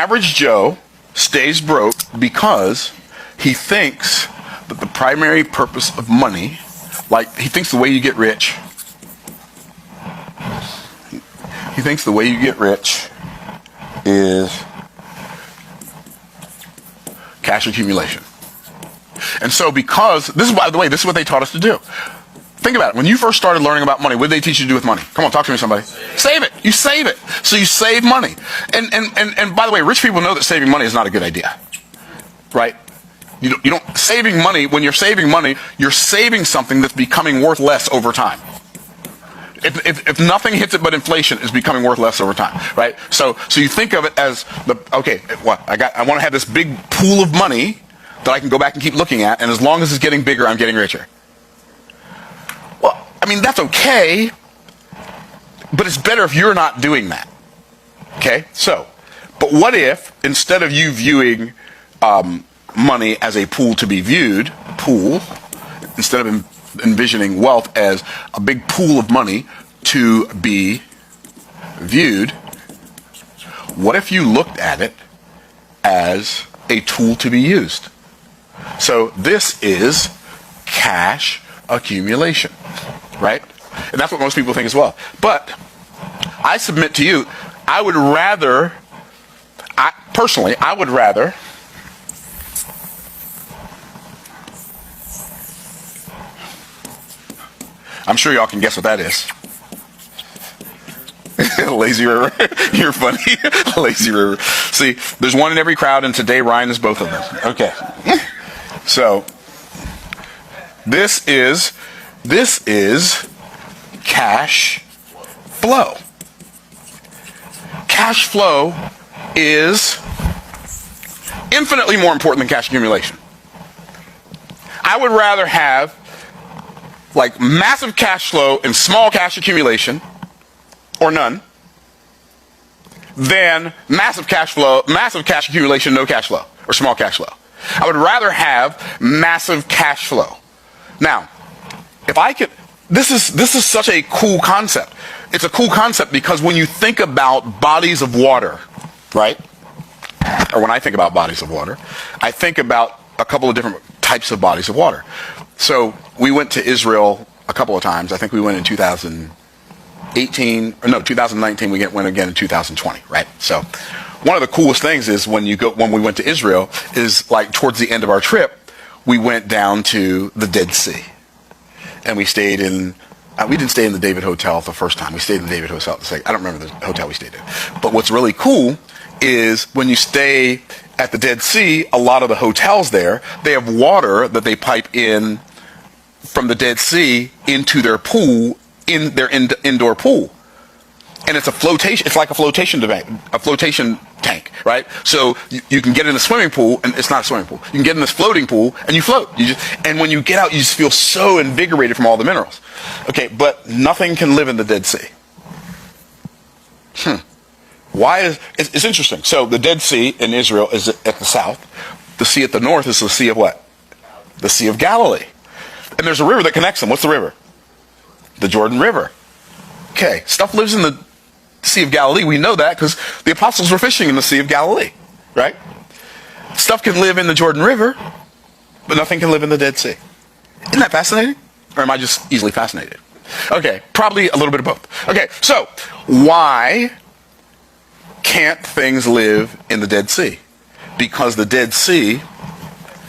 average Joe stays broke because he thinks that the primary purpose of money, like he thinks the way you get rich, he thinks the way you get rich is cash accumulation. And so because, this is, by the way, this is what they taught us to do. Think about it. When you first started learning about money, what did they teach you to do with money? Come on, talk to me, somebody. Save it. You save it. So you save money. And by the way, rich people know that saving money is not a good idea. Right? You don't saving money, when you're saving money, you're saving something that's becoming worth less over time. If nothing hits it but inflation, is becoming worth less over time, right? So you think of it as I want to have this big pool of money that I can go back and keep looking at, and as long as it's getting bigger, I'm getting richer. Well, I mean, that's okay, but it's better if you're not doing that. Okay? So, but what if, instead of you viewing money as a pool to be viewed, instead of envisioning wealth as a big pool of money to be viewed, what if you looked at it as a tool to be used? So this is cash accumulation, right? And that's what most people think as well. But I submit to you, I would rather, I'm sure y'all can guess what that is. Lazy river. You're funny. Lazy river. See, there's one in every crowd, and today Ryan is both of them. Okay. So, this is cash flow. Cash flow is infinitely more important than cash accumulation. I would rather have like massive cash flow and small cash accumulation, or none, than massive cash accumulation, no cash flow, or small cash flow. I would rather have massive cash flow. Now, if I could, this is such a cool concept. It's a cool concept because when you think about bodies of water, right? Or when I think about bodies of water, I think about a couple of different types of bodies of water. So we went to Israel a couple of times. I think we went in 2019. We went again in 2020, right? So one of the coolest things is when we went to Israel is like towards the end of our trip, we went down to the Dead Sea, and we stayed in. We didn't stay in the David Hotel the first time. We stayed in the David Hotel the second. I don't remember the hotel we stayed in. But what's really cool is when you stay at the Dead Sea, a lot of the hotels there, they have water that they pipe in from the Dead Sea into their pool, in their indoor pool. And it's like a flotation tank, right? So you can get in a swimming pool, and it's not a swimming pool. You can get in this floating pool, and you float. And when you get out, you just feel so invigorated from all the minerals. Okay, but nothing can live in the Dead Sea. Why it's interesting. So the Dead Sea in Israel is at the south. The sea at the north is the Sea of what? The Sea of Galilee. And there's a river that connects them. What's the river? The Jordan River. Okay, stuff lives in the Sea of Galilee. We know that because the apostles were fishing in the Sea of Galilee, right? Stuff can live in the Jordan River, but nothing can live in the Dead Sea. Isn't that fascinating? Or am I just easily fascinated? Okay, probably a little bit of both. Okay, so why can't things live in the Dead Sea? Because the Dead Sea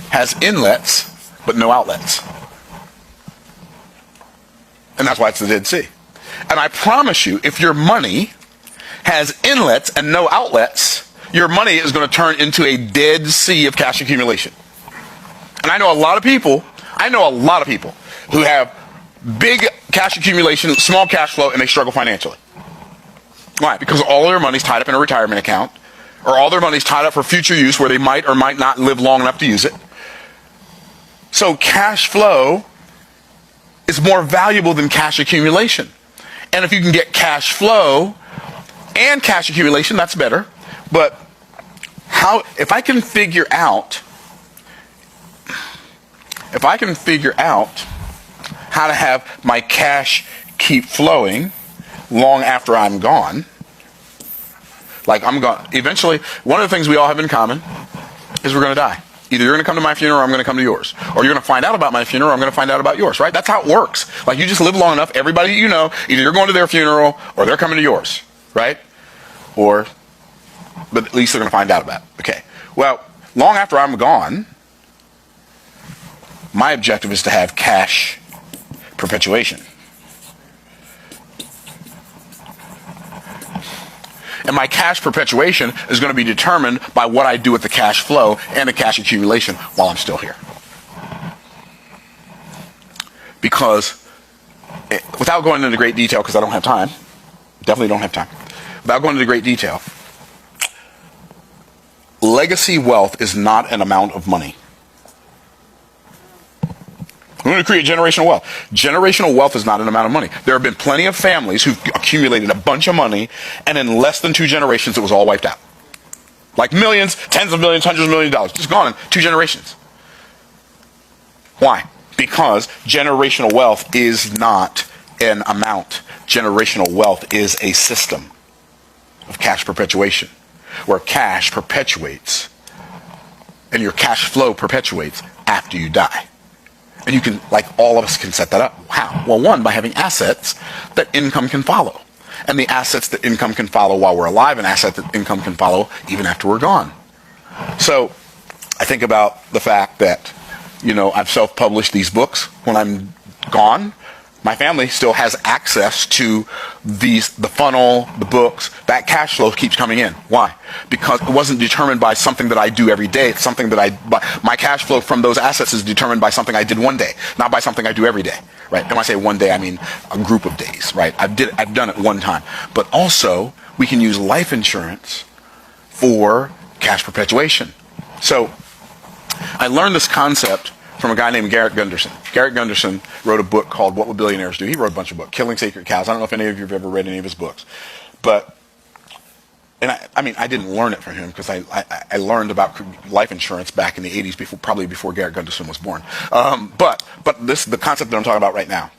has inlets, but no outlets. And that's why it's the Dead Sea. And I promise you, if your money has inlets and no outlets, your money is going to turn into a Dead Sea of cash accumulation. And I know a lot of people who have big cash accumulation, small cash flow, and they struggle financially. Why? Because all their money's tied up in a retirement account, or all their money's tied up for future use where they might or might not live long enough to use it. So cash flow is more valuable than cash accumulation. And if you can get cash flow and cash accumulation, that's better. But if I can figure out how to have my cash keep flowing long after I'm gone, Like, eventually, one of the things we all have in common is we're going to die. Either you're going to come to my funeral or I'm going to come to yours. Or you're going to find out about my funeral or I'm going to find out about yours, right? That's how it works. Like, you just live long enough, everybody you know, either you're going to their funeral or they're coming to yours, right? But at least they're going to find out about it. Okay. Well, long after I'm gone, my objective is to have cash perpetuation. And my cash perpetuation is going to be determined by what I do with the cash flow and the cash accumulation while I'm still here. Because, without going into great detail, because I don't have time, definitely don't have time, without going into great detail, legacy wealth is not an amount of money. We're going to create generational wealth. Generational wealth is not an amount of money. There have been plenty of families who've accumulated a bunch of money, and in less than 2 generations, it was all wiped out. Like millions, tens of millions, hundreds of millions of dollars. Just gone in 2 generations. Why? Because generational wealth is not an amount. Generational wealth is a system of cash perpetuation, where cash perpetuates, and your cash flow perpetuates after you die. And you can, like all of us can set that up. How? Well, one, by having assets that income can follow. And the assets that income can follow while we're alive, and assets that income can follow even after we're gone. So, I think about the fact that, I've self-published these books. When I'm gone, my family still has access to the funnel, the books. That cash flow keeps coming in. Why? Because it wasn't determined by something that I do every day. It's something that my cash flow from those assets is determined by something I did one day, not by something I do every day, right? And when I say one day, I mean a group of days, right? I've done it one time. But also, we can use life insurance for cash perpetuation. So, I learned this concept from a guy named Garrett Gunderson. Garrett Gunderson wrote a book called What Would Billionaires Do? He wrote a bunch of books, Killing Sacred Cows. I don't know if any of you have ever read any of his books. I didn't learn it from him because I learned about life insurance back in the 80s, probably before Garrett Gunderson was born. But this is the concept that I'm talking about right now.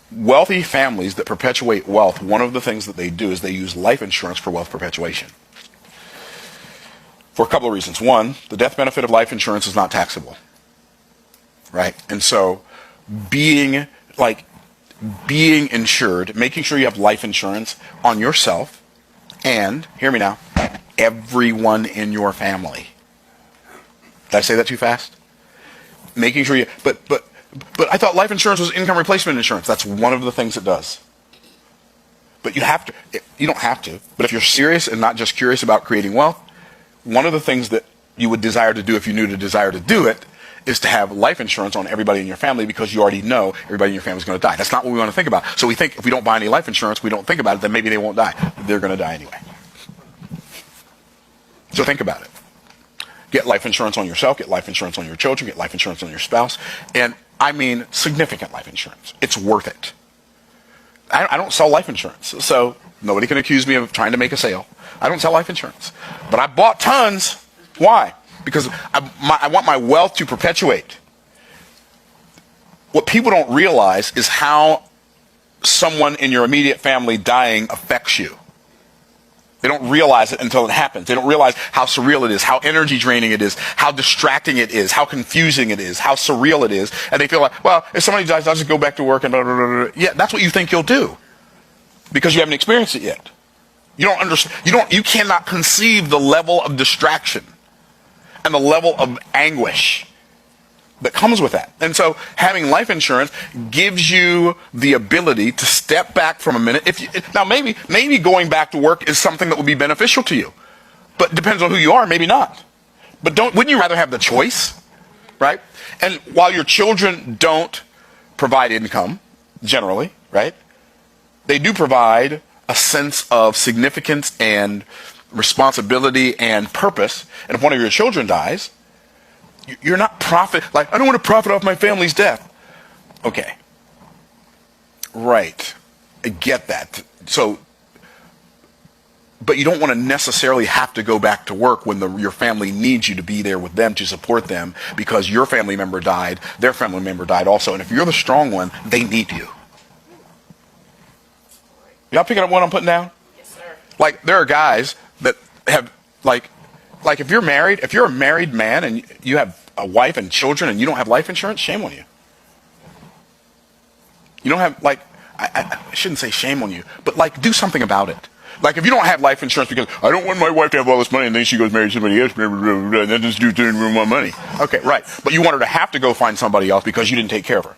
Wealthy families that perpetuate wealth, one of the things that they do is they use life insurance for wealth perpetuation. For a couple of reasons. One, the death benefit of life insurance is not taxable, right? And so being insured, making sure you have life insurance on yourself and, hear me now, everyone in your family. Did I say that too fast? Making sure but I thought life insurance was income replacement insurance. That's one of the things it does. But you don't have to. But if you're serious and not just curious about creating wealth, one of the things that you would desire to do if you knew to desire to do it is to have life insurance on everybody in your family, because you already know everybody in your family is going to die. That's not what we want to think about. So we think if we don't buy any life insurance, we don't think about it, then maybe they won't die. They're going to die anyway. So think about it. Get life insurance on yourself, get life insurance on your children, get life insurance on your spouse, and I mean significant life insurance. It's worth it. I don't sell life insurance, so nobody can accuse me of trying to make a sale. I don't sell life insurance. But I bought tons. Why? Because I want my wealth to perpetuate. What people don't realize is how someone in your immediate family dying affects you. They don't realize it until it happens. They don't realize how surreal it is, how energy draining it is, how distracting it is, how confusing it is, how surreal it is. And they feel like, well, if somebody dies, I'll just go back to work and blah, blah, blah, blah. Yeah, that's what you think you'll do because you haven't experienced it yet. You don't understand. You cannot conceive the level of distraction and the level of anguish that comes with that. And so having life insurance gives you the ability to step back from a minute. Now maybe going back to work is something that would be beneficial to you, but it depends on who you are. Maybe not. But wouldn't you rather have the choice, right? And while your children don't provide income, generally, right, they do provide a sense of significance and responsibility and purpose. And if one of your children dies, you're not I don't want to profit off my family's death. Okay. Right. I get that. So, but you don't want to necessarily have to go back to work when your family needs you to be there with them to support them because your family member died, their family member died also. And if you're the strong one, they need you. Y'all picking up what I'm putting down? Yes, sir. Like, there are guys that have, like if you're married, if you're a married man and you have a wife and children and you don't have life insurance, shame on you. You don't have, like, I shouldn't say shame on you, but, like, do something about it. Like, if you don't have life insurance because I don't want my wife to have all this money and then she goes marry somebody else, blah, blah, blah, blah, and then just do more money. Okay, right. But you want her to have to go find somebody else because you didn't take care of her.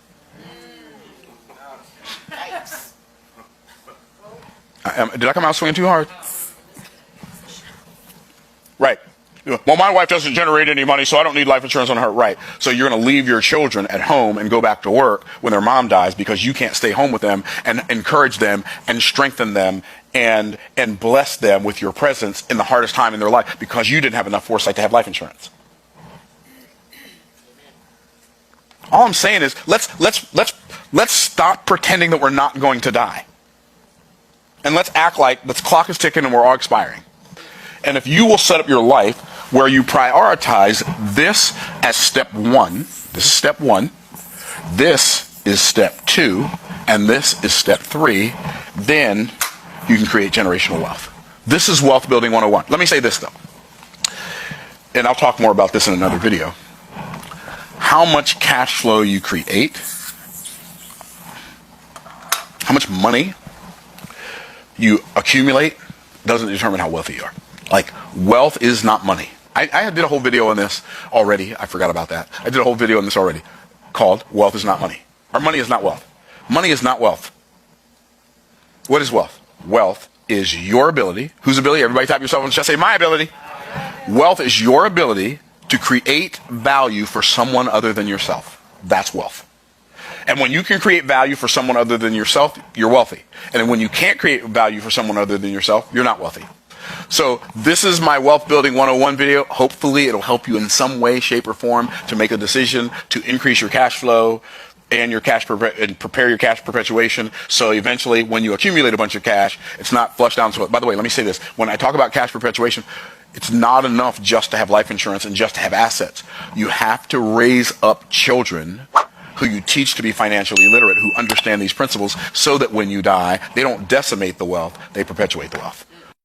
Did I come out swinging too hard? Right. Well, my wife doesn't generate any money, so I don't need life insurance on her. Right. So you're going to leave your children at home and go back to work when their mom dies because you can't stay home with them and encourage them and strengthen them and bless them with your presence in the hardest time in their life because you didn't have enough foresight to have life insurance. All I'm saying is let's stop pretending that we're not going to die. And let's act like the clock is ticking and we're all expiring. And if you will set up your life where you prioritize this as step one, this is step one, this is step two, and this is step three, then you can create generational wealth. This is Wealth Building 101. Let me say this, though, and I'll talk more about this in another video. How much cash flow you create, how much money you accumulate, doesn't determine how wealthy you are. Like, wealth is not money. I did a whole video on this already. I forgot about that. I did a whole video on this already called Wealth is Not Money. Or money is not wealth. Money is not wealth. What is wealth? Wealth is your ability. Whose ability? Everybody tap yourself on the chest, say, my ability. Wealth is your ability to create value for someone other than yourself. That's wealth. And when you can create value for someone other than yourself, you're wealthy. And when you can't create value for someone other than yourself, you're not wealthy. So this is my Wealth Building 101 video. Hopefully it'll help you in some way, shape, or form to make a decision to increase your cash flow and your cash and prepare your cash perpetuation. So eventually when you accumulate a bunch of cash, it's not flushed down. So, by the way, let me say this. When I talk about cash perpetuation, it's not enough just to have life insurance and just to have assets. You have to raise up children who you teach to be financially literate, who understand these principles so that when you die, they don't decimate the wealth, they perpetuate the wealth.